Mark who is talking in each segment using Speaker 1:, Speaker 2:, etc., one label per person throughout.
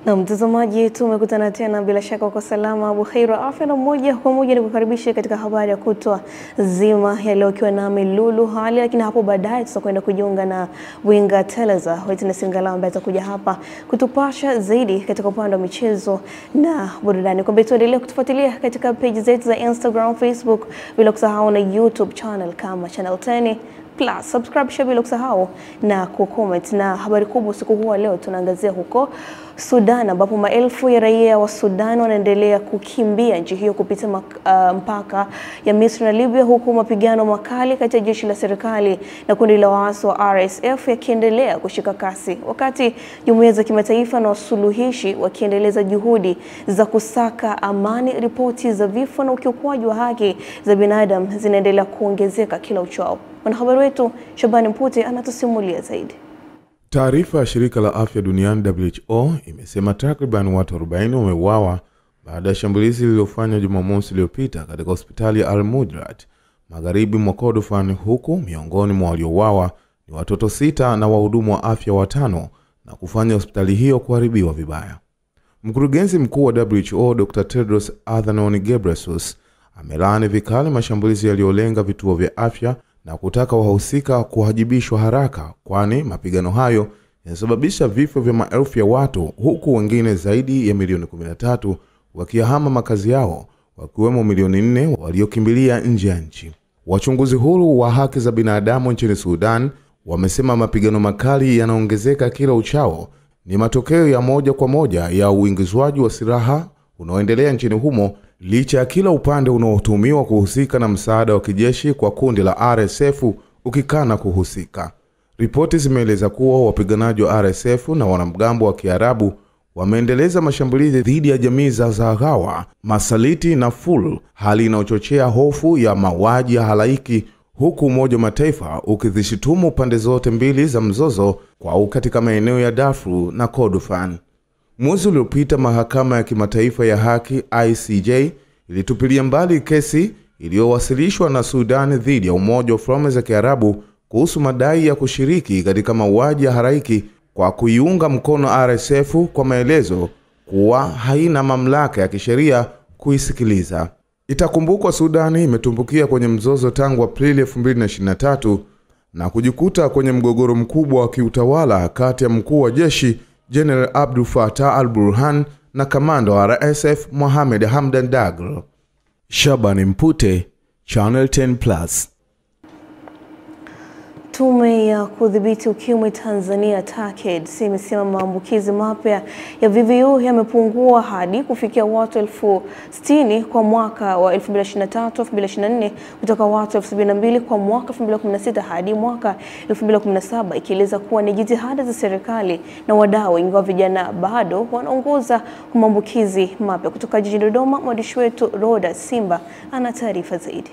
Speaker 1: Na mtazamaji, tumekutana tena bila shaka uko salama buheri wa afya, na moja kwa moja nikukaribisha katika habari ya kutwa zima ya leo, ikiwa nami Lulu Hali, lakini hapo baadaye tutakwenda kujiunga na Winga Teleza Witness Ngala ambaye atakuja hapa kutupasha zaidi katika upande wa michezo na burudani. Kwa hivyo tuendelee kutufuatilia katika page zetu za Instagram, Facebook, bila kusahau na YouTube channel kama Channel 10 Plus. Subscribe bila kusahau na kucomment. Na habari kubwa siku huu leo tunaangazia huko Sudan, ambapo maelfu ya raia wa Sudan wanaendelea kukimbia nchi hiyo kupita mpaka ya Misri na Libya, huku mapigano makali kati ya jeshi la serikali na kundi la waasi wa RSF yakiendelea kushika kasi, wakati jumuiya za kimataifa na wasuluhishi wakiendeleza juhudi za kusaka amani. Ripoti za vifo na ukiukwaji wa haki za binadamu zinaendelea kuongezeka kila uchao. Mwanahabari wetu Shabani Mpute anatusimulia zaidi.
Speaker 2: Taarifa ya shirika la afya duniani WHO imesema takriban watu 40 wameuawa baada ya shambulizi lililofanywa Jumamosi iliyopita katika hospitali ya Al-Mudrat magharibi mwa Kordofan, huku miongoni mwa waliouawa ni watoto 6 na wahudumu wa afya 5, na kufanya hospitali hiyo kuharibiwa vibaya. Mkurugenzi mkuu wa WHO Dr. Tedros Adhanom Ghebreyesus amelaani vikali mashambulizi yaliyolenga vituo vya afya na kutaka wahusika kuwajibishwa haraka, kwani mapigano hayo yanasababisha vifo vya maelfu ya watu, huku wengine zaidi ya milioni 13 wakihama makazi yao, wakiwemo milioni 4 waliokimbilia nje ya nchi. Wachunguzi huru wa haki za binadamu nchini Sudan wamesema mapigano makali yanaongezeka kila uchao ni matokeo ya moja kwa moja ya uingizwaji wa silaha unaoendelea nchini humo, licha ya kila upande unaotuhumiwa kuhusika na msaada wa kijeshi kwa kundi la RSF ukikana kuhusika. Ripoti zimeeleza kuwa wapiganaji wa RSF na wanamgambo wa Kiarabu wameendeleza mashambulizi dhidi ya jamii za Zaghawa, Masaliti na Ful, hali inayochochea hofu ya mauaji ya halaiki, huku Umoja wa Mataifa ukizishitumu pande zote mbili za mzozo kwa katika maeneo ya Darfur na Kordofan. Mwezi uliopita mahakama ya kimataifa ya haki ICJ ilitupilia mbali kesi iliyowasilishwa na Sudan dhidi ya Umoja wa Falme za Kiarabu kuhusu madai ya kushiriki katika mauaji ya halaiki kwa kuiunga mkono RSF, kwa maelezo kuwa haina mamlaka ya kisheria kuisikiliza. Itakumbukwa Sudan imetumbukia kwenye mzozo tangu Aprili 2023 na kujikuta kwenye mgogoro mkubwa wa kiutawala kati ya mkuu wa jeshi General Abdel Fattah al-Burhan na kamanda wa RSF Mohamed Hamdan Daglo. Shabani Mpute, Channel 10 Plus.
Speaker 1: Tume ya kudhibiti ukimwi Tanzania TACAIDS imesema maambukizi mapya ya VVU yamepungua hadi kufikia watu 60,000 kwa mwaka wa 2023-2024 kutoka watu 72,000 kwa mwaka 2016 hadi mwaka 2017, ikieleza kuwa ni jitihada za serikali na wadau, ingawa vijana bado wanaongoza kwa maambukizi mapya. Kutoka jijini Dodoma, mwandishi wetu Roda Simba ana taarifa zaidi.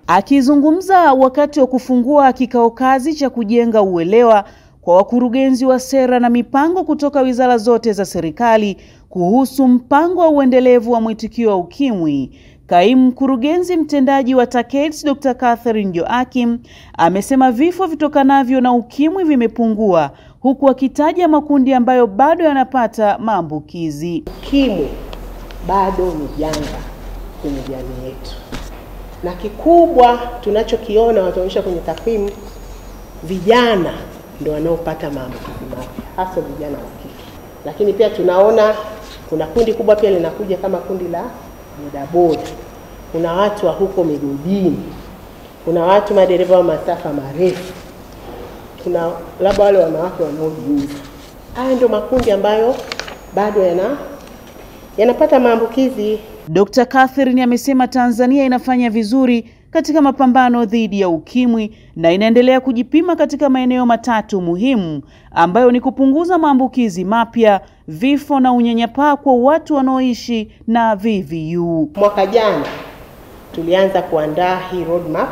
Speaker 3: Akizungumza wakati wa kufungua kikao kazi cha kujenga uelewa kwa wakurugenzi wa sera na mipango kutoka wizara zote za serikali kuhusu mpango wa uendelevu wa mwitikio wa ukimwi, kaimu mkurugenzi mtendaji wa TACAIDS Dr. Catherine Joachim amesema vifo vitokanavyo na ukimwi vimepungua, huku akitaja makundi ambayo bado yanapata maambukizi.
Speaker 4: Ukimwi bado ni janga kwenye jamii yetu, na kikubwa tunachokiona wataonyesha kwenye takwimu, vijana ndio wanaopata maambukizi mapya, hasa vijana wa kike. Lakini pia tunaona kuna kundi kubwa pia linakuja kama kundi la bodaboda, kuna watu wa huko migodini, kuna watu madereva wa masafa marefu, kuna labda wale wanawake wanaojiuza. Haya ndio makundi ambayo bado yanapata maambukizi.
Speaker 3: Dr. Catherine amesema Tanzania inafanya vizuri katika mapambano dhidi ya ukimwi na inaendelea kujipima katika maeneo matatu muhimu ambayo ni kupunguza maambukizi mapya, vifo na unyanyapaa kwa watu wanaoishi na VVU.
Speaker 4: Mwaka jana tulianza kuandaa hii roadmap,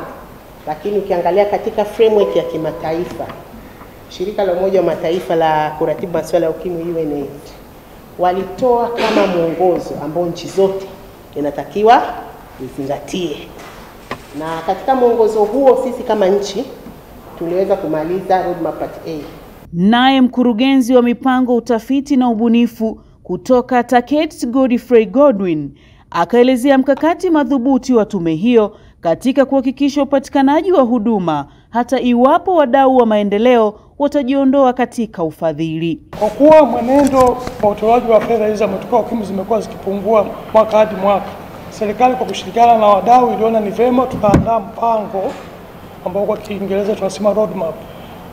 Speaker 4: lakini ukiangalia katika framework ya kimataifa, shirika la Umoja wa Mataifa la kuratibu masuala ya ukimwi UNAIDS walitoa kama mwongozo ambao nchi zote inatakiwa izingatie. Na katika mwongozo huo sisi kama nchi tuliweza kumaliza roadmap part A.
Speaker 3: Naye mkurugenzi wa mipango, utafiti na ubunifu Kutoka TACAIDS, Godfrey Godwin akaelezea mkakati madhubuti wa tume hiyo katika kuhakikisha upatikanaji wa huduma hata iwapo wadau wa maendeleo watajiondoa katika ufadhili.
Speaker 5: Kwa kuwa mwenendo wa utoaji wa fedha hizi za matukio UKIMWI zimekuwa zikipungua mwaka hadi mwaka, serikali kwa kushirikiana na wadau iliona ni vema tukaandaa mpango ambao kwa Kiingereza tunasema roadmap,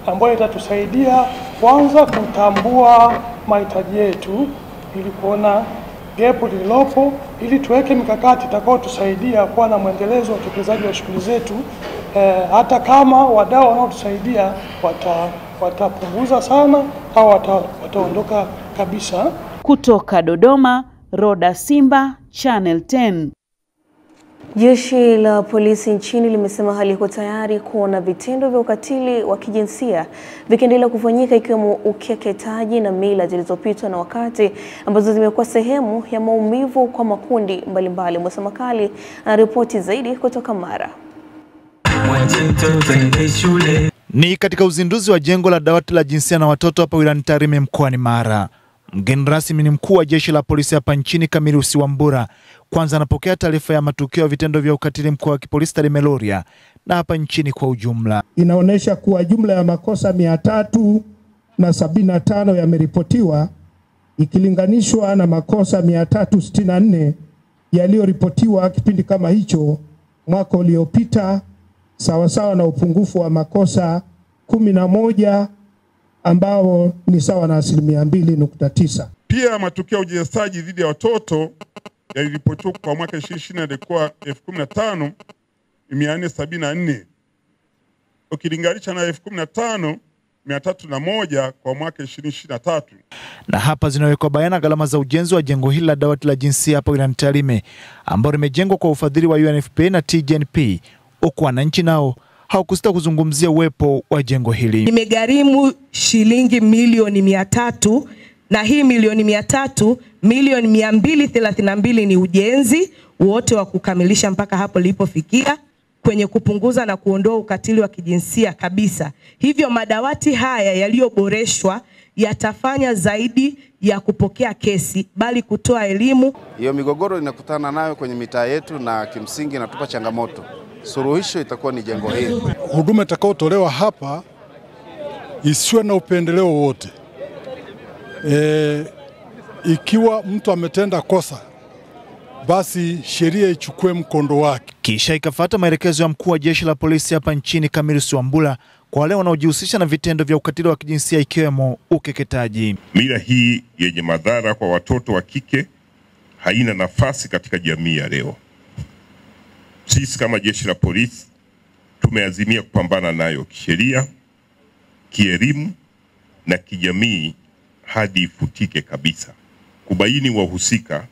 Speaker 5: ambayo itatusaidia kwanza kutambua mahitaji yetu ili kuona gap lililopo, ili tuweke mikakati itakayotusaidia kuwa na mwendelezo wa utekelezaji wa shughuli zetu, hata kama wadau wanaotusaidia watapunguza sana au wataondoka kabisa.
Speaker 3: Kutoka Dodoma, Roda Simba, Channel 10.
Speaker 1: Jeshi la polisi nchini limesema hali iko tayari kuona vitendo vya ukatili wa kijinsia vikiendelea kufanyika, ikiwemo ukeketaji na mila zilizopitwa na wakati ambazo zimekuwa sehemu ya maumivu kwa makundi mbalimbali. Musa Makali anaripoti zaidi kutoka Mara.
Speaker 6: Ni katika uzinduzi wa jengo la dawati la jinsia na watoto hapa wilayani Tarime mkoani Mara. Mgeni rasmi ni mkuu wa jeshi la polisi hapa nchini, Camillus Wambura. Kwanza anapokea taarifa ya matukio ya vitendo vya ukatili mkoa wa kipolisi Tarime Rorya na hapa nchini kwa ujumla.
Speaker 7: Inaonyesha kuwa jumla ya makosa 375 yameripotiwa ikilinganishwa na makosa 364 yaliyoripotiwa kipindi kama hicho mwaka uliopita, sawasawa na upungufu wa makosa 11 ambao ni sawa na 2.9.
Speaker 8: Pia matukio ya unyanyasaji dhidi ya watoto yaliripotiwa kwa mwaka 2020 yalikuwa 15474 ukilinganisha na 15301 kwa mwaka 2023.
Speaker 6: Na hapa zinawekwa bayana gharama za ujenzi wa jengo hili la dawati la jinsia hapa wilayani Tarime, ambalo limejengwa kwa ufadhili wa UNFPA na TGNP, huku wananchi nao haukusita kuzungumzia uwepo wa jengo hili.
Speaker 9: Imegharimu shilingi milioni 300, na hii milioni 300, milioni 232 ni ujenzi wote wa kukamilisha mpaka hapo lilipofikia kwenye kupunguza na kuondoa ukatili wa kijinsia kabisa. Hivyo madawati haya yaliyoboreshwa yatafanya zaidi ya kupokea kesi, bali kutoa elimu.
Speaker 10: Hiyo migogoro inakutana nayo kwenye mitaa yetu na kimsingi inatupa changamoto. Suluhisho itakuwa ni jengo hili.
Speaker 11: Huduma itakayotolewa hapa isiwe na upendeleo wote. Ikiwa mtu ametenda kosa, basi sheria ichukue mkondo wake.
Speaker 6: Kisha ikafuata maelekezo ya mkuu wa jeshi la polisi hapa nchini, Camillus Wambura, kwa wale wanaojihusisha na vitendo vya ukatili wa kijinsia ikiwemo ukeketaji.
Speaker 8: Mila hii yenye madhara kwa watoto wa kike haina nafasi katika jamii ya leo. Sisi kama jeshi la polisi tumeazimia kupambana nayo kisheria, kielimu na kijamii hadi ifutike kabisa, kubaini wahusika,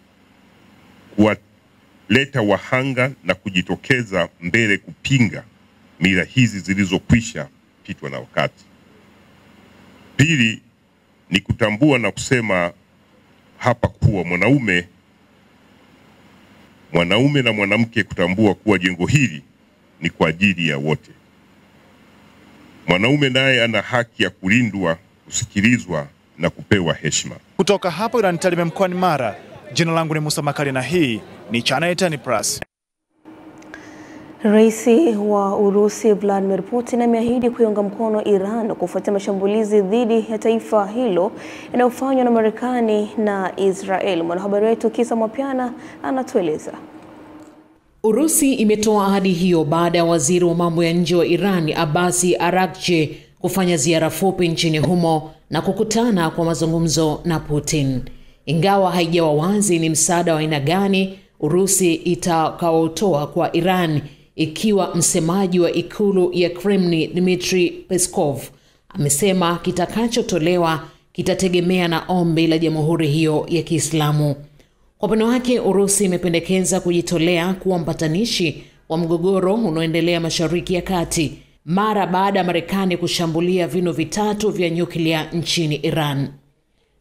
Speaker 8: kuwaleta wahanga na kujitokeza mbele kupinga mila hizi zilizokwisha pitwa na wakati. Pili ni kutambua na kusema hapa kuwa mwanaume na mwanamke, kutambua kuwa jengo hili ni kwa ajili ya wote. Mwanaume naye ana haki ya kulindwa, kusikilizwa na kupewa heshima.
Speaker 6: Kutoka hapa wilayani Tarime mkoani Mara, jina langu ni Musa Makali na hii ni Channel 10 Plus.
Speaker 1: Rais wa Urusi Vladimir Putin ameahidi kuiunga mkono Iran kufuatia mashambulizi dhidi ya taifa hilo yanayofanywa na Marekani na Israel. Mwanahabari wetu Kisa Mwapiana anatueleza.
Speaker 12: Urusi imetoa ahadi hiyo baada ya waziri wa mambo ya nje wa Iran Abbas Araghchi kufanya ziara fupi nchini humo na kukutana kwa mazungumzo na Putin. Ingawa haijawa wazi ni msaada wa aina gani Urusi itakaotoa kwa Iran, ikiwa msemaji wa ikulu ya Kremlin Dmitry Peskov amesema kitakachotolewa kitategemea na ombi la jamhuri hiyo ya Kiislamu. Kwa upande wake, Urusi imependekeza kujitolea kuwa mpatanishi wa mgogoro unaoendelea Mashariki ya Kati mara baada ya Marekani kushambulia vinu vitatu vya nyuklia nchini Iran.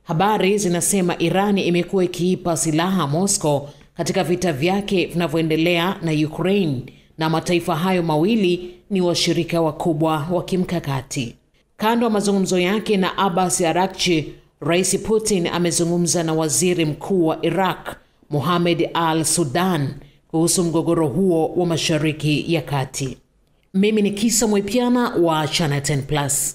Speaker 12: Habari zinasema Iran imekuwa ikiipa silaha Moscow katika vita vyake vinavyoendelea na Ukraine, na mataifa hayo mawili ni washirika wakubwa wa kimkakati. Kando ya mazungumzo yake na Abbas Araghchi, Rais Putin amezungumza na waziri mkuu wa Iraq, Mohamed al-Sudan, kuhusu mgogoro huo wa Mashariki ya Kati. Mimi ni Kisa Mwipiana wa Channel 10+.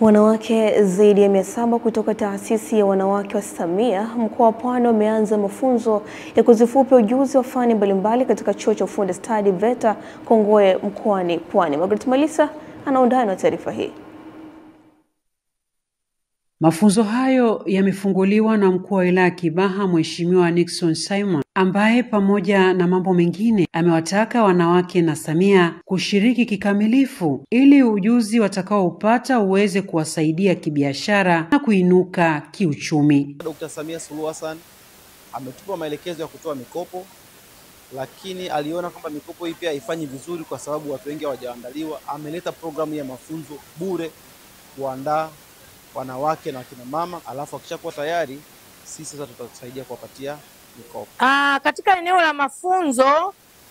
Speaker 1: Wanawake zaidi ya 700 kutoka taasisi ya wanawake wa Samia mkoa wa Pwani wameanza mafunzo ya kuzifupi ujuzi wa fani mbalimbali katika chuo cha ufundi stadi VETA Kongoe mkoani Pwani. Margaret Malisa anaundani na taarifa hii.
Speaker 13: Mafunzo hayo yamefunguliwa na mkuu wa wilaya Kibaha Mheshimiwa Nixon Simon, ambaye pamoja na mambo mengine amewataka wanawake na Samia kushiriki kikamilifu ili ujuzi watakaoupata uweze kuwasaidia kibiashara na kuinuka kiuchumi.
Speaker 14: Dr. Samia Suluhu Hassan ametupa maelekezo ya kutoa mikopo, lakini aliona kwamba mikopo hii pia haifanyi vizuri kwa sababu watu wengi hawajaandaliwa. Ameleta programu ya mafunzo bure kuandaa wanawake na kina mama, alafu akishakuwa tayari sisi sasa tutakusaidia kuwapatia mikopo.
Speaker 15: Katika eneo la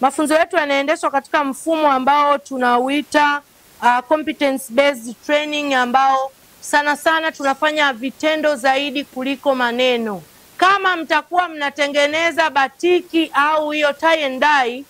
Speaker 15: mafunzo yetu yanaendeshwa katika mfumo ambao tunauita competence based training, ambao sana sana tunafanya vitendo zaidi kuliko maneno. Kama mtakuwa mnatengeneza batiki au hiyo tie and dye,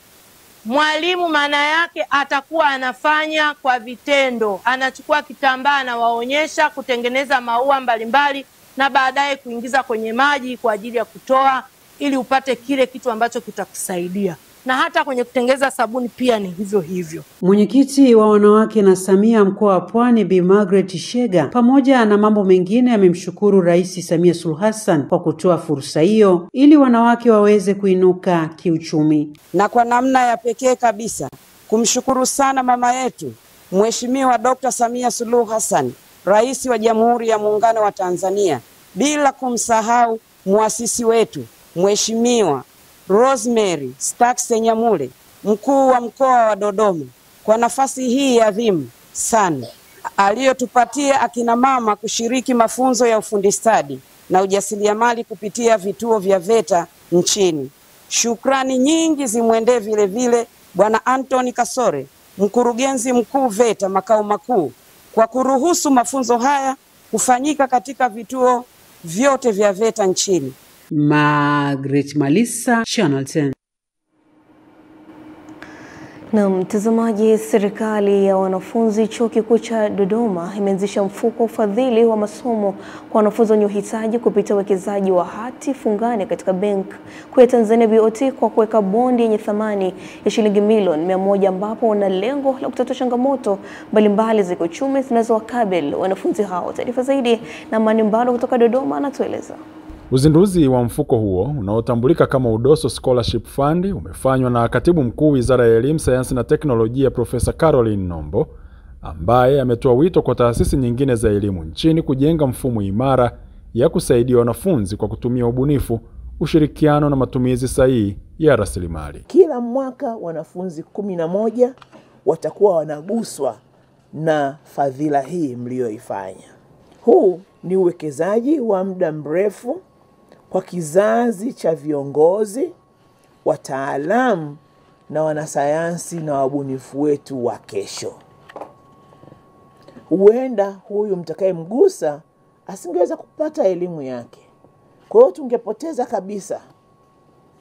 Speaker 15: mwalimu maana yake atakuwa anafanya kwa vitendo. Anachukua kitambaa anawaonyesha kutengeneza maua mbalimbali na baadaye kuingiza kwenye maji kwa ajili ya kutoa ili upate kile kitu ambacho kitakusaidia. Na hata kwenye kutengeneza sabuni pia ni hivyo hivyo.
Speaker 13: Mwenyekiti wa wanawake na Samia mkoa wa Pwani Bi Margaret Shega pamoja na mambo mengine amemshukuru Rais Samia Suluhu Hassan kwa kutoa fursa hiyo ili wanawake waweze kuinuka kiuchumi.
Speaker 16: Na kwa namna ya pekee kabisa kumshukuru sana mama yetu Mheshimiwa Dr. Samia Suluhu Hassan, Rais wa Jamhuri ya Muungano wa Tanzania, bila kumsahau muasisi wetu Mheshimiwa Rosemary Staksenyamule, mkuu wa mkoa wa Dodoma, kwa nafasi hii adhimu sana aliyotupatia akina mama kushiriki mafunzo ya ufundi stadi na ujasiriamali kupitia vituo vya VETA nchini. Shukrani nyingi zimwendee vile vile Bwana Anthony Kasore, mkurugenzi mkuu VETA makao makuu, kwa kuruhusu mafunzo haya kufanyika katika vituo vyote vya VETA nchini.
Speaker 13: Margaret Malisa, Channel 10.
Speaker 1: Na mtazamaji, serikali ya wanafunzi chuo kikuu cha Dodoma imeanzisha mfuko ufadhili wa masomo kwa wanafunzi wenye uhitaji kupitia uwekezaji wa hati fungani katika Benki Kuu ya Tanzania BOT kwa kuweka bondi yenye thamani ya shilingi milioni 100, ambapo wana lengo la kutatua changamoto mbalimbali za kiuchumi zinazowakabili wanafunzi hao. Taarifa zaidi na Mani Mbalo kutoka Dodoma anatueleza.
Speaker 17: Uzinduzi wa mfuko huo unaotambulika kama Udoso Scholarship Fund umefanywa na Katibu Mkuu Wizara ya Elimu, Sayansi na Teknolojia Profesa Caroline Nombo, ambaye ametoa wito kwa taasisi nyingine za elimu nchini kujenga mfumo imara ya kusaidia wanafunzi kwa kutumia ubunifu, ushirikiano na matumizi sahihi ya rasilimali.
Speaker 18: Kila mwaka wanafunzi 11 watakuwa wanaguswa na fadhila hii mlioifanya. Huu ni uwekezaji wa muda mrefu kwa kizazi cha viongozi, wataalamu na wanasayansi na wabunifu wetu wa kesho. Huenda huyu mtakayemgusa asingeweza kupata elimu yake. Kwa hiyo tungepoteza kabisa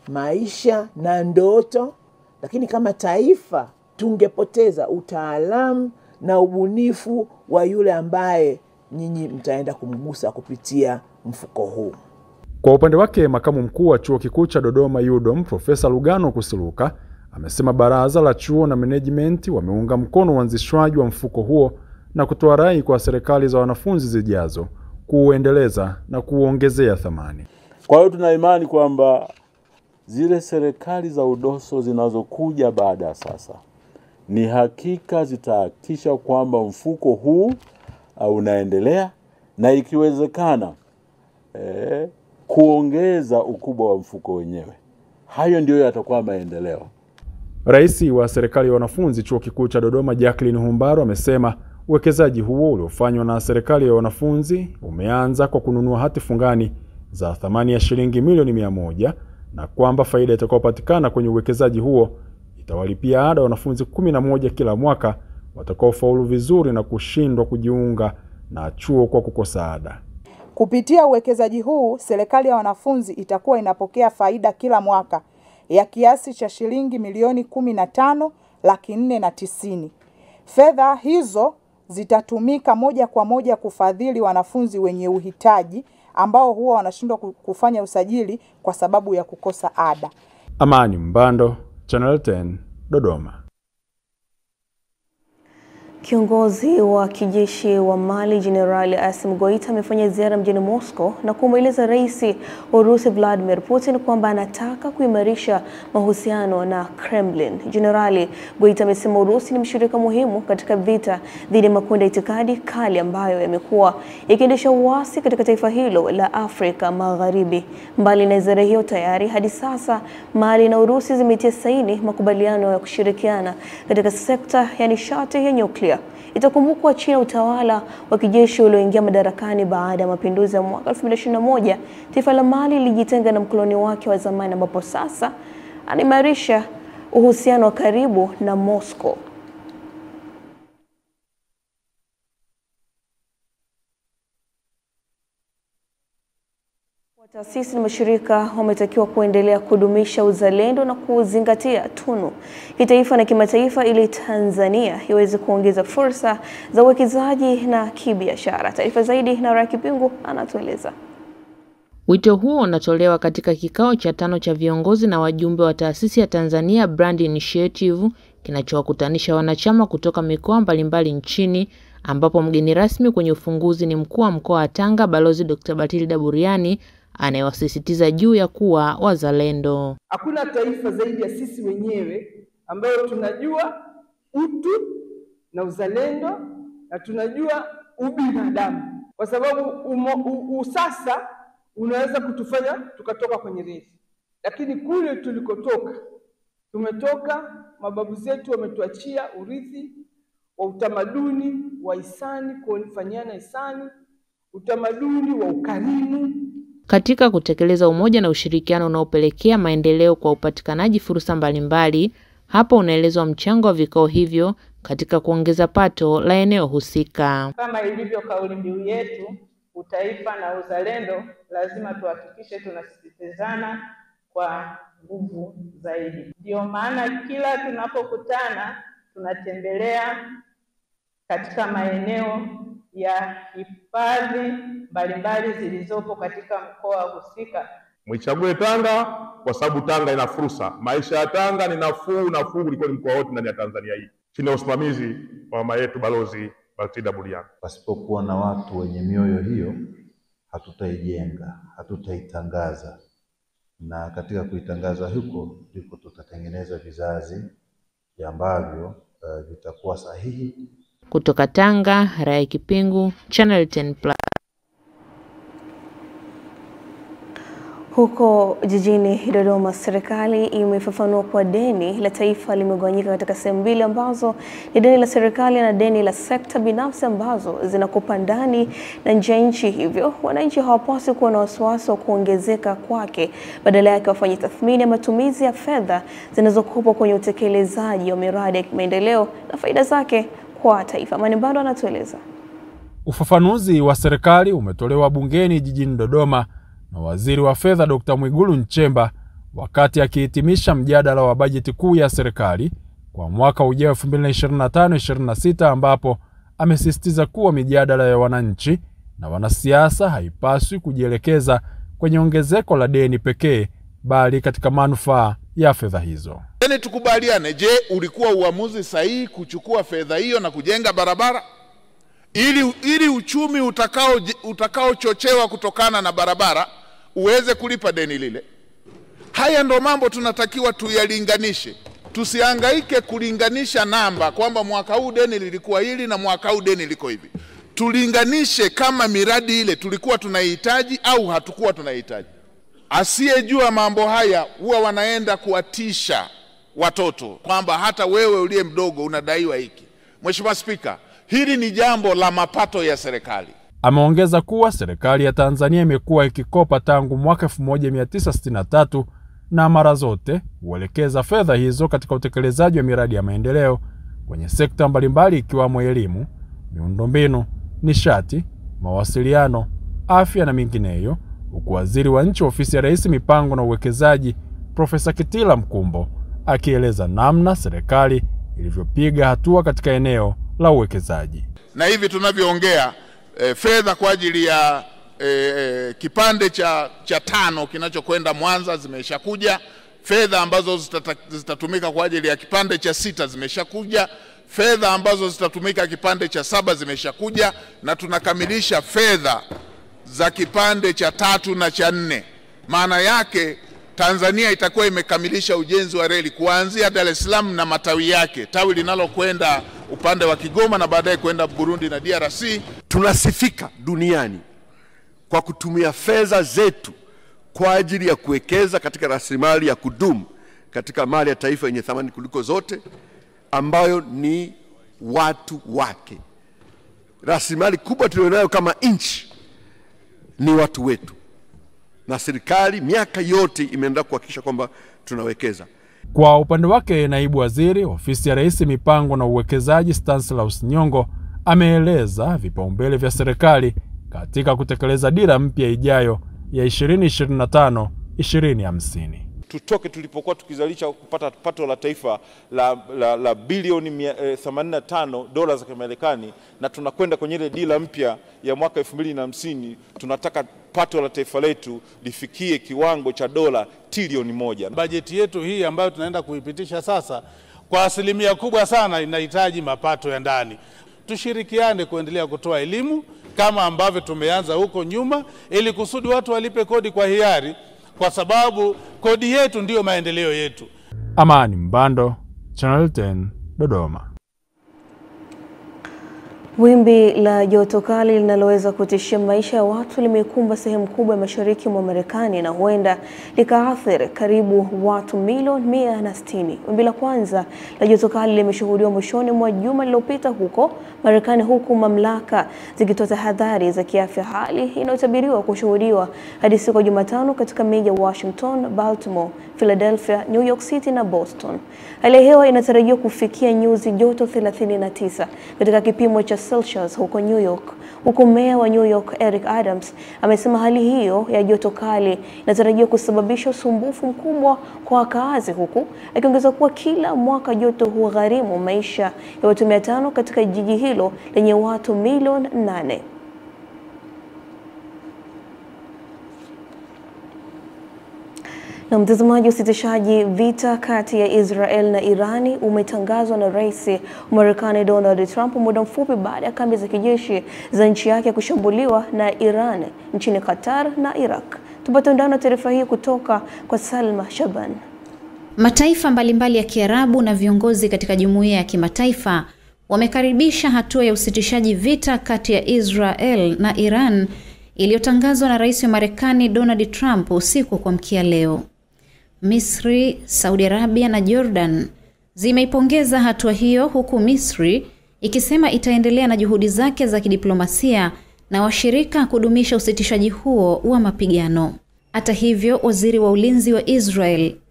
Speaker 18: maisha na ndoto, lakini kama taifa tungepoteza utaalamu na ubunifu wa yule ambaye nyinyi mtaenda kumgusa kupitia mfuko huu.
Speaker 17: Kwa upande wake, Makamu Mkuu wa Chuo Kikuu cha Dodoma UDOM Profesa Lugano Kusiluka amesema baraza la chuo na management wameunga mkono uanzishwaji wa mfuko huo na kutoa rai kwa serikali za wanafunzi zijazo kuuendeleza na kuongezea thamani.
Speaker 19: Kwa hiyo tuna imani kwamba zile serikali za Udoso zinazokuja baada ya sasa ni hakika zitahakikisha kwamba mfuko huu unaendelea na ikiwezekana kuongeza ukubwa wa mfuko wenyewe. Hayo ndio yatakuwa maendeleo.
Speaker 17: Rais wa serikali ya wanafunzi Chuo Kikuu cha Dodoma Jacqueline Humbaro amesema uwekezaji huo uliofanywa na serikali ya wanafunzi umeanza kwa kununua hati fungani za thamani ya shilingi milioni 100 na kwamba faida itakayopatikana kwenye uwekezaji huo itawalipia ada wanafunzi 11 kila mwaka watakaofaulu vizuri na kushindwa kujiunga na chuo kwa kukosa ada.
Speaker 20: Kupitia uwekezaji huu, serikali ya wanafunzi itakuwa inapokea faida kila mwaka ya kiasi cha shilingi milioni 15,490. Fedha hizo zitatumika moja kwa moja kufadhili wanafunzi wenye uhitaji ambao huwa wanashindwa kufanya usajili kwa sababu ya kukosa ada.
Speaker 17: Amani Mbando, Channel 10, Dodoma.
Speaker 1: Kiongozi wa kijeshi wa Mali Jenerali Assimi Goita amefanya ziara mjini Moscow na kumweleza Rais wa Urusi Vladimir Putin kwamba anataka kuimarisha mahusiano na Kremlin. Jenerali Goita amesema Urusi ni mshirika muhimu katika vita dhidi ya makundi ya itikadi kali ambayo yamekuwa yakiendesha uasi katika taifa hilo la Afrika Magharibi. Mbali na ziara hiyo, tayari hadi sasa Mali na Urusi zimetia saini makubaliano ya kushirikiana katika sekta ya nishati ya nyuklia. Itakumbukwa chini ya utawala wa kijeshi ulioingia madarakani baada ya mapinduzi ya mwaka 2021, taifa la Mali lilijitenga na mkoloni wake wa zamani, ambapo sasa anaimarisha uhusiano wa karibu na Moscow. Taasisi na mashirika wametakiwa kuendelea kudumisha uzalendo na kuzingatia tunu kitaifa na kimataifa ili Tanzania iweze kuongeza fursa za uwekezaji na kibiashara. Taarifa zaidi na Raki Pingu anatueleza.
Speaker 21: Wito huo unatolewa katika kikao cha 5 cha viongozi na wajumbe wa taasisi ya Tanzania Brand Initiative kinachowakutanisha wanachama kutoka mikoa mbalimbali nchini, ambapo mgeni rasmi kwenye ufunguzi ni mkuu wa mkoa wa Tanga Balozi Dr. Batilda Buriani, anayewasisitiza juu ya kuwa wazalendo.
Speaker 22: Hakuna taifa zaidi ya sisi wenyewe ambayo tunajua utu na uzalendo na tunajua ubinadamu, kwa sababu usasa unaweza kutufanya tukatoka kwenye reli, lakini kule tulikotoka, tumetoka, mababu zetu wametuachia urithi wa utamaduni wa hisani, kufanyana hisani, utamaduni wa ukarimu.
Speaker 21: Katika kutekeleza umoja na ushirikiano unaopelekea maendeleo kwa upatikanaji fursa mbalimbali, hapo unaelezwa mchango wa vikao hivyo katika kuongeza pato la eneo husika.
Speaker 23: Kama ilivyo kauli mbiu yetu, utaifa na uzalendo, lazima tuhakikishe tunasisitizana kwa nguvu zaidi. Ndio maana kila tunapokutana tunatembelea katika maeneo ya hifadhi mbalimbali zilizopo katika mkoa husika.
Speaker 24: Mwichague Tanga kwa sababu Tanga ina fursa. Maisha ya Tanga ni nafuu kuliko mkoa wote ndani ya Tanzania hii, chini ya usimamizi wa mama yetu Balozi Batilda Buriani.
Speaker 25: Pasipokuwa na watu wenye mioyo hiyo, hatutaijenga, hatutaitangaza, na katika kuitangaza huko ndipo tutatengeneza vizazi ambavyo vitakuwa sahihi.
Speaker 21: Kutoka Tanga, Raki Pingu, Channel 10+.
Speaker 1: Huko jijini Dodoma, serikali imefafanua kwa deni la taifa limegawanyika katika sehemu mbili ambazo ni deni la serikali na deni la sekta binafsi ambazo zinakopa ndani na nje ya nchi. Hivyo wananchi hawapaswi kuwa na wasiwasi wa kuongezeka kwake, badala yake wafanye tathmini ya matumizi ya fedha zinazokopwa kwenye utekelezaji wa miradi ya maendeleo na faida zake kwa taifa. Amani Mbando anatueleza.
Speaker 17: Ufafanuzi wa serikali umetolewa bungeni jijini Dodoma na Waziri wa Fedha Dr. Mwigulu Nchemba wakati akihitimisha mjadala wa bajeti kuu ya serikali kwa mwaka ujao 2025-26, ambapo amesisitiza kuwa mijadala ya wananchi na wanasiasa haipaswi kujielekeza kwenye ongezeko la deni pekee, bali katika manufaa ya fedha hizo.
Speaker 26: Yaani tukubaliane, je, ulikuwa uamuzi sahihi kuchukua fedha hiyo na kujenga barabara? Ili uchumi utakaochochewa kutokana na barabara uweze kulipa deni lile. Haya ndo mambo tunatakiwa tuyalinganishe. Tusihangaike kulinganisha namba kwamba mwaka huu deni lilikuwa hili na mwaka huu deni liko hivi. Tulinganishe kama miradi ile tulikuwa tunahitaji au hatukuwa tunahitaji. Asiyejua mambo haya huwa wanaenda kuwatisha watoto kwamba hata wewe uliye mdogo unadaiwa hiki. Mheshimiwa Spika, hili ni jambo la mapato ya serikali.
Speaker 17: Ameongeza kuwa serikali ya Tanzania imekuwa ikikopa tangu mwaka 1963 na mara zote huelekeza fedha hizo katika utekelezaji wa miradi ya maendeleo kwenye sekta mbalimbali ikiwamo elimu, miundombinu, nishati, mawasiliano, afya na mingineyo, huku waziri wa nchi ofisi ya Rais mipango na uwekezaji Profesa Kitila Mkumbo akieleza namna serikali ilivyopiga hatua katika eneo la uwekezaji.
Speaker 26: Na hivi tunavyoongea fedha kwa ajili ya kipande cha 5 kinachokwenda Mwanza zimeshakuja, fedha ambazo zitatumika kwa ajili ya kipande cha 6 zimeshakuja, fedha ambazo zitatumika kipande cha 7 zimeshakuja, na tunakamilisha fedha za kipande cha 3 na cha 4. Maana yake Tanzania itakuwa imekamilisha ujenzi wa reli kuanzia Dar es Salaam na matawi yake, tawi linalokwenda upande wa Kigoma na baadaye kwenda Burundi na DRC.
Speaker 2: Tunasifika duniani kwa kutumia fedha zetu kwa ajili ya kuwekeza katika rasilimali ya kudumu katika mali ya taifa yenye thamani kuliko zote, ambayo ni watu wake. Rasilimali kubwa tulionayo kama nchi ni watu wetu, na serikali miaka yote imeendelea kuhakikisha kwamba tunawekeza.
Speaker 17: Kwa upande wake, naibu waziri ofisi ya Rais mipango na uwekezaji Stanislaus Nyongo ameeleza vipaumbele vya serikali katika kutekeleza dira mpya ijayo ya 2025-2050.
Speaker 3: Tutoke tulipokuwa tukizalisha kupata pato la taifa la bilioni 85 dola za Kimarekani, na tunakwenda kwenye ile dira mpya ya mwaka 2050. Tunataka pato la taifa letu lifikie kiwango cha dola trilioni 1.
Speaker 4: Bajeti yetu hii ambayo tunaenda kuipitisha sasa kwa asilimia kubwa sana inahitaji mapato ya ndani. Tushirikiane kuendelea kutoa elimu kama ambavyo tumeanza huko nyuma, ili kusudi watu walipe kodi kwa hiari, kwa sababu kodi yetu ndiyo maendeleo yetu.
Speaker 17: Amani Mbando, Channel 10, Dodoma.
Speaker 1: Wimbi la joto kali linaloweza kutishia maisha ya watu limekumba sehemu kubwa ya mashariki mwa Marekani na huenda likaathiri karibu watu milioni 160. Wimbi la kwanza la joto kali limeshuhudiwa mwishoni mwa juma lililopita huko Marekani, huku mamlaka zikitoa tahadhari za kiafya, hali inayotabiriwa kushuhudiwa hadi siku ya Jumatano katika miji ya Washington, Baltimore, Philadelphia, New York City na Boston. Hali ya hewa inatarajiwa kufikia nyuzi joto 39 katika kipimo cha Celsius huko New York. Huku meya wa New York Eric Adams amesema hali hiyo ya joto kali inatarajiwa kusababisha usumbufu mkubwa kwa wakazi, huku akiongeza kuwa kila mwaka joto hugharimu maisha ya watu 500 katika jiji hilo lenye watu milioni 8. Na mtazamaji, usitishaji vita kati ya Israel na Irani umetangazwa na Rais wa Marekani Donald Trump muda mfupi baada ya kambi za kijeshi za nchi yake kushambuliwa na Iran nchini Qatar na Iraq. Tupate undani wa taarifa hii kutoka kwa Salma Shaban.
Speaker 5: Mataifa mbalimbali ya Kiarabu na viongozi katika jumuiya ya kimataifa wamekaribisha hatua ya usitishaji vita kati ya Israel na Iran iliyotangazwa na Rais wa Marekani Donald Trump usiku kuamkia leo. Misri, Saudi Arabia na Jordan zimeipongeza hatua hiyo, huku Misri ikisema itaendelea na juhudi zake za kidiplomasia na washirika kudumisha usitishaji huo wa mapigano. Hata hivyo, waziri wa ulinzi wa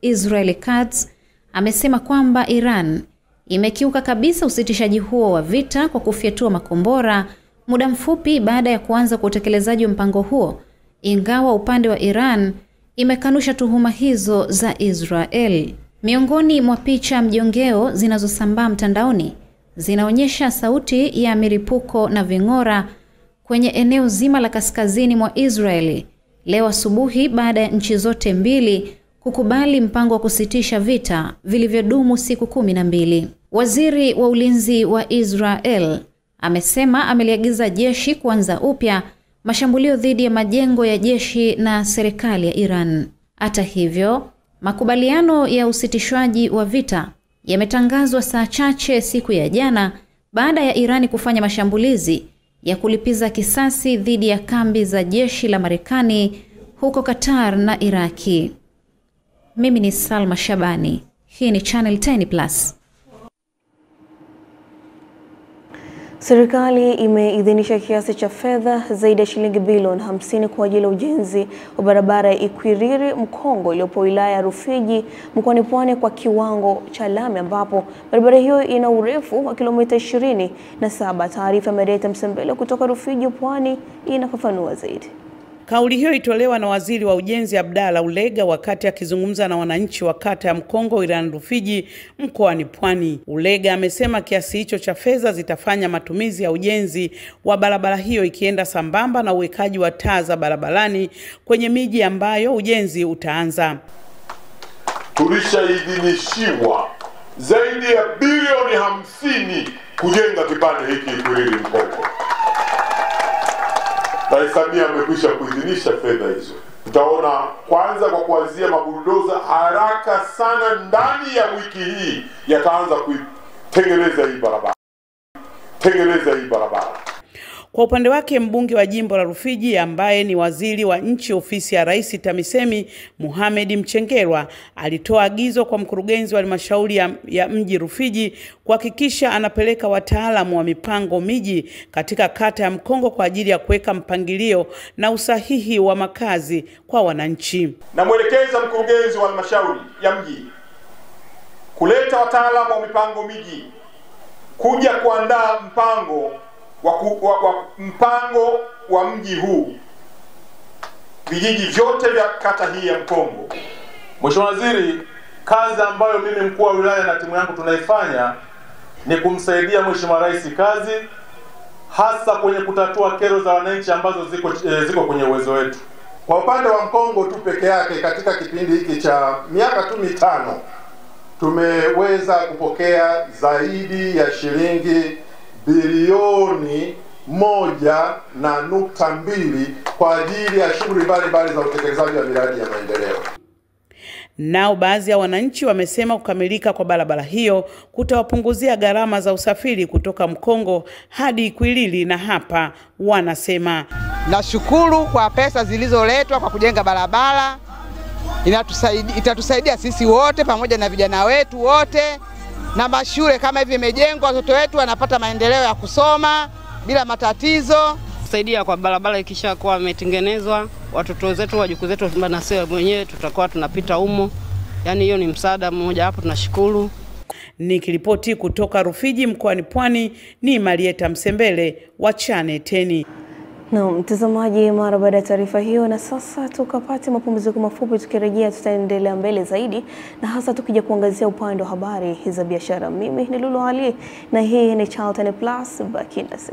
Speaker 5: Israel Katz amesema kwamba Iran imekiuka kabisa usitishaji huo wa vita kwa kufyatua makombora muda mfupi baada ya kuanza kwa utekelezaji wa mpango huo, ingawa upande wa Iran imekanusha tuhuma hizo za Israel. Miongoni mwa picha mjongeo zinazosambaa mtandaoni zinaonyesha sauti ya milipuko na ving'ora kwenye eneo zima la kaskazini mwa Israeli leo asubuhi baada ya nchi zote mbili kukubali mpango wa kusitisha vita vilivyodumu siku 12. Waziri wa ulinzi wa Israel amesema ameliagiza jeshi kuanza upya mashambulio dhidi ya majengo ya jeshi na serikali ya Iran. Hata hivyo, makubaliano ya usitishwaji wa vita yametangazwa saa chache siku ya jana baada ya Iran kufanya mashambulizi ya kulipiza kisasi dhidi ya kambi za jeshi la Marekani huko Qatar na Iraki. Mimi ni Salma Shabani. Hii ni Channel 10 Plus.
Speaker 1: Serikali imeidhinisha kiasi cha fedha zaidi ya shilingi bilioni 50 kwa ajili ya ujenzi wa barabara ya Ikwiriri Mkongo iliyopo wilaya ya Rufiji mkoani Pwani kwa kiwango cha lami, ambapo barabara hiyo ina urefu wa kilomita 27. Taarifa ya Marieta Msembele kutoka Rufiji Pwani inafafanua zaidi.
Speaker 6: Kauli hiyo itolewa na Waziri wa Ujenzi Abdalla Ulega wakati akizungumza na wananchi wa kata ya Mkongo wilayani Rufiji mkoani Pwani. Ulega amesema kiasi hicho cha fedha zitafanya matumizi ya ujenzi wa barabara hiyo ikienda sambamba na uwekaji wa taa za barabarani kwenye miji ambayo ujenzi utaanza.
Speaker 24: Tulishaidhinishiwa zaidi ya bilioni 50 kujenga kipande hiki Ikwiriri Mkongo. Rais Samia amekwisha kuidhinisha fedha hizo. Tutaona kwanza kwa kuanzia mabulldoza haraka sana ndani ya wiki hii yataanza kuitengeneza hii barabara.
Speaker 6: Kwa upande wake mbunge wa jimbo la Rufiji ambaye ni waziri wa nchi ofisi ya Rais TAMISEMI Mohamed Mchengerwa alitoa agizo kwa mkurugenzi wa halmashauri ya mji Rufiji kuhakikisha anapeleka wataalamu wa mipango miji katika kata ya Mkongo kwa ajili ya kuweka mpangilio na usahihi wa makazi kwa wananchi.
Speaker 24: Na mwelekeza mkurugenzi wa halmashauri ya mji kuleta wataalamu wa mipango miji kuja kuandaa mpango wa mji huu, vijiji vyote vya kata hii ya Mkongo.
Speaker 7: Mheshimiwa Waziri, kazi ambayo mimi mkuu wa wilaya na timu yangu tunaifanya ni kumsaidia Mheshimiwa Rais kazi, hasa kwenye kutatua kero za wananchi ambazo ziko kwenye uwezo wetu.
Speaker 24: Kwa upande wa Mkongo tu peke yake, katika kipindi hiki cha miaka tu 5 tumeweza kupokea zaidi ya shilingi bilioni 1.2 kwa ajili ya shughuli mbalimbali za utekelezaji wa miradi ya maendeleo.
Speaker 6: Nao baadhi ya wananchi wamesema kukamilika kwa barabara hiyo kutawapunguzia gharama za usafiri kutoka Mkongo hadi Ikwiriri, na hapa wanasema
Speaker 8: nashukuru kwa pesa zilizoletwa kwa kujenga barabara. Itatusaidia sisi wote pamoja na vijana wetu wote, na mashule kama hivi imejengwa, watoto wetu wanapata maendeleo ya kusoma bila matatizo.
Speaker 9: Kusaidia kwa barabara ikishakuwa imetengenezwa, watoto wetu wajukuu zetu na sisi wenyewe tutakuwa tunapita humo. Yaani hiyo ni msaada mmoja hapo, tunashukuru.
Speaker 6: Nikiripoti kutoka Rufiji mkoani Pwani ni Marieta Msembele wa Channel 10.
Speaker 1: Na mtazamaji, mara baada ya taarifa hiyo, na sasa tukapate mapumziko mafupi. Tukirejea tutaendelea mbele zaidi, na hasa tukija kuangazia upande wa habari za biashara. Mimi ni Lulu Ali na hii ni Channel 10 Plus. Baki nasi.